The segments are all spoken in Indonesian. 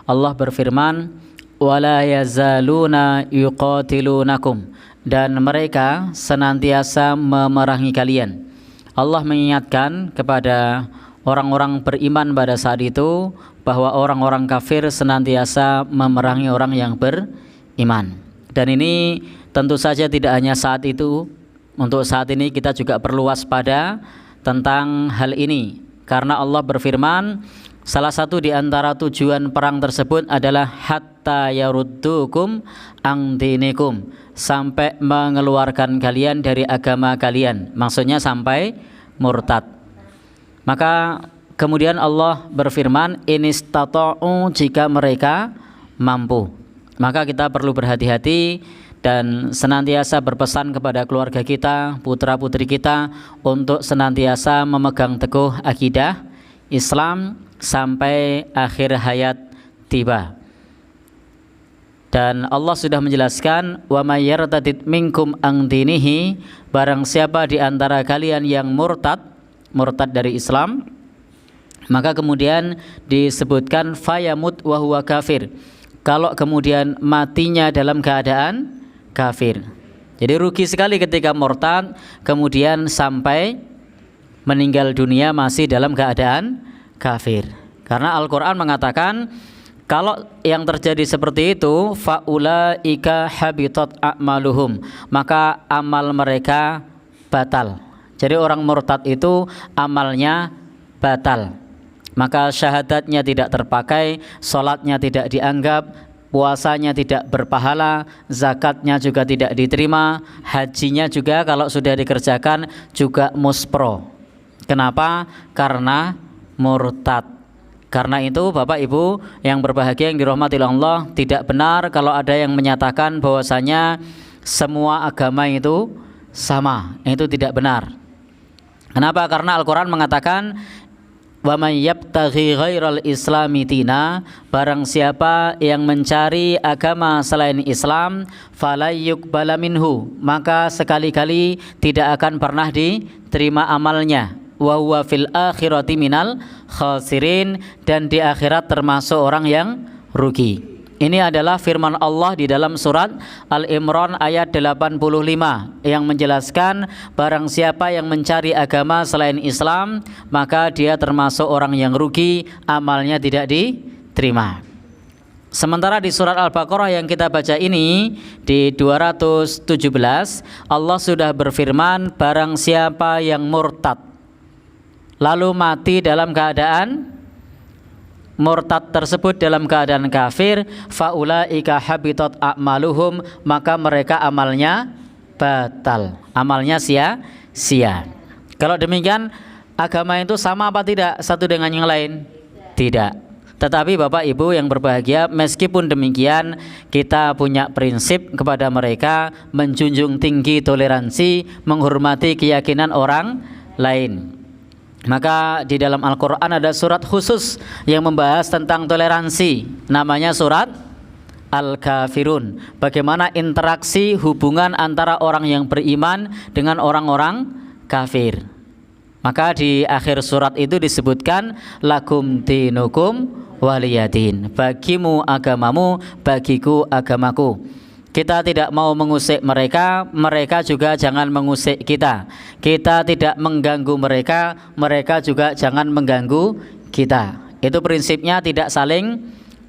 Allah berfirman, wala yazaluna yuqatilunakum, dan mereka senantiasa memerangi kalian. Allah mengingatkan kepada orang-orang beriman pada saat itu bahwa orang-orang kafir senantiasa memerangi orang yang beriman. Dan ini tentu saja tidak hanya saat itu, untuk saat ini kita juga perlu waspada tentang hal ini, karena Allah berfirman, salah satu di antara tujuan perang tersebut adalah hatta yaruddukum ang dinikum, sampai mengeluarkan kalian dari agama kalian, maksudnya sampai murtad. Maka kemudian Allah berfirman, inistata'u, jika mereka mampu. Maka kita perlu berhati-hati dan senantiasa berpesan kepada keluarga kita, putra-putri kita, untuk senantiasa memegang teguh akidah Islam sampai akhir hayat tiba. Dan Allah sudah menjelaskan, wa may yartadid minkum ang dinihi, barang siapa di antara kalian yang murtad dari Islam, maka kemudian disebutkan fayamut wa huwa kafir, kalau kemudian matinya dalam keadaan kafir. Jadi rugi sekali ketika murtad kemudian sampai meninggal dunia masih dalam keadaan kafir. Karena Al-Quran mengatakan, kalau yang terjadi seperti itu, faulaika habitat a'maluhum, maka amal mereka batal. Jadi orang murtad itu amalnya batal, maka syahadatnya tidak terpakai, sholatnya tidak dianggap, puasanya tidak berpahala, zakatnya juga tidak diterima, hajinya juga kalau sudah dikerjakan juga muspro. Kenapa? Karena murtad. Karena itu Bapak Ibu yang berbahagia yang dirahmati Allah, tidak benar kalau ada yang menyatakan bahwasanya semua agama itu sama. Itu tidak benar. Kenapa? Karena Al-Quran mengatakan, wa may yabtaghi ghairal islami dina, barang siapa yang mencari agama selain Islam, falayyuqbala minhu, maka sekali-kali tidak akan pernah diterima amalnya, wa huwa fil akhirati minal khasirin, dan di akhirat termasuk orang yang rugi. Ini adalah firman Allah di dalam surat Al-Imran ayat 85 yang menjelaskan, barang siapa yang mencari agama selain Islam, maka dia termasuk orang yang rugi, amalnya tidak diterima. Sementara di surat Al-Baqarah yang kita baca ini di 217, Allah sudah berfirman, barang siapa yang murtad lalu mati dalam keadaan murtad tersebut dalam keadaan kafir, faulaika habitat a'maluhum, maka mereka amalnya batal, amalnya sia-sia. Kalau demikian, agama itu sama apa tidak satu dengan yang lain? Tidak. Tetapi Bapak Ibu yang berbahagia, meskipun demikian kita punya prinsip kepada mereka, menjunjung tinggi toleransi, menghormati keyakinan orang lain. Maka di dalam Al-Quran ada surat khusus yang membahas tentang toleransi, namanya surat Al-Kafirun. Bagaimana interaksi hubungan antara orang yang beriman dengan orang-orang kafir. Maka di akhir surat itu disebutkan, lakum dinukum waliyadin, bagimu agamamu, bagiku agamaku. Kita tidak mau mengusik mereka, mereka juga jangan mengusik kita. Kita tidak mengganggu mereka, mereka juga jangan mengganggu kita. Itu prinsipnya, tidak saling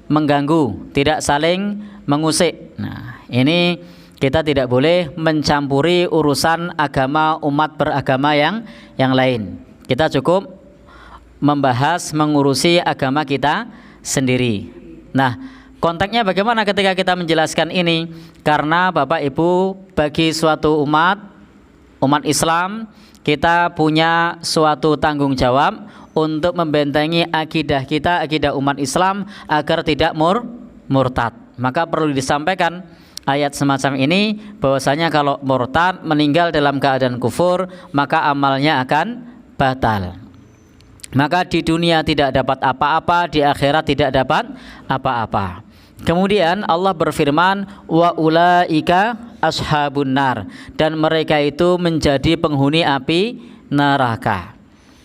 mengganggu, tidak saling mengusik. Nah, ini kita tidak boleh mencampuri urusan agama umat beragama yang lain. Kita cukup membahas, mengurusi agama kita sendiri. Nah, konteksnya bagaimana ketika kita menjelaskan ini? Karena Bapak Ibu, bagi suatu umat Islam, kita punya suatu tanggung jawab untuk membentengi akidah kita, akidah umat Islam, agar tidak murtad. Maka perlu disampaikan ayat semacam ini, bahwasanya kalau murtad, meninggal dalam keadaan kufur, maka amalnya akan batal. Maka di dunia tidak dapat apa-apa, di akhirat tidak dapat apa-apa. Kemudian Allah berfirman, wa ulaika ashabun nar, dan mereka itu menjadi penghuni api neraka.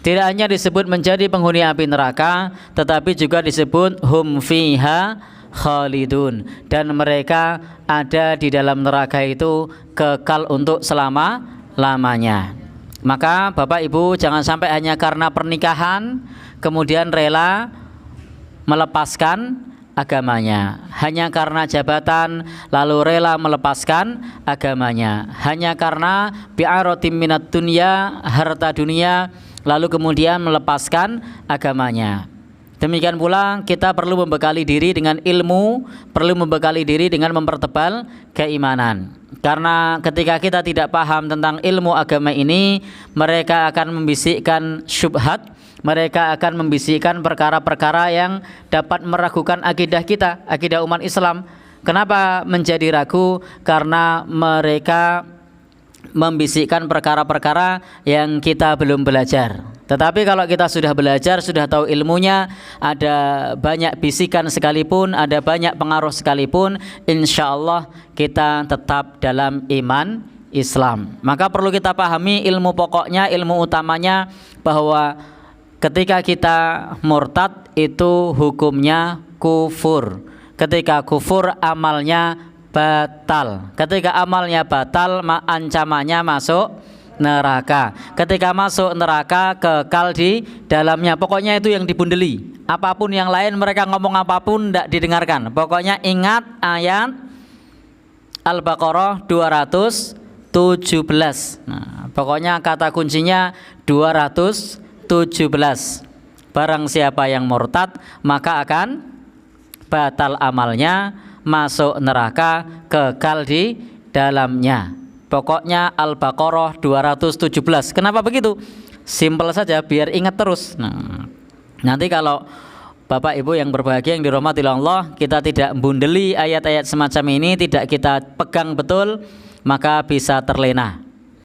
Tidak hanya disebut menjadi penghuni api neraka, tetapi juga disebut hum fiha khalidun, dan mereka ada di dalam neraka itu kekal untuk selama-lamanya. Maka Bapak Ibu jangan sampai hanya karena pernikahan kemudian rela melepaskan agamanya, hanya karena jabatan lalu rela melepaskan agamanya, hanya karena bi'aratim minat dunya, harta dunia, lalu kemudian melepaskan agamanya. Demikian pula kita perlu membekali diri dengan ilmu, perlu membekali diri dengan mempertebal keimanan. Karena ketika kita tidak paham tentang ilmu agama ini, mereka akan membisikkan syubhat, mereka akan membisikkan perkara-perkara yang dapat meragukan akidah kita, akidah umat Islam. Kenapa menjadi ragu? Karena mereka membisikkan perkara-perkara yang kita belum belajar. Tetapi kalau kita sudah belajar, sudah tahu ilmunya, ada banyak bisikan sekalipun, ada banyak pengaruh sekalipun, insya Allah kita tetap dalam iman Islam. Maka perlu kita pahami ilmu pokoknya, ilmu utamanya, bahwa ketika kita murtad itu hukumnya kufur. Ketika kufur amalnya batal. Ketika amalnya batal, ancamannya masuk neraka. Ketika masuk neraka kekal di dalamnya. Pokoknya itu yang dibundeli. Apapun yang lain, mereka ngomong apapun tidak didengarkan. Pokoknya ingat ayat Al-Baqarah 217. Nah, pokoknya kata kuncinya 217. Barang siapa yang murtad maka akan batal amalnya, masuk neraka, kekal di dalamnya. Pokoknya Al-Baqarah 217. Kenapa begitu? Simpel saja biar ingat terus. Nah, nanti kalau Bapak Ibu yang berbahagia yang dirahmati Allah, kita tidak bundeli ayat-ayat semacam ini, tidak kita pegang betul, maka bisa terlena.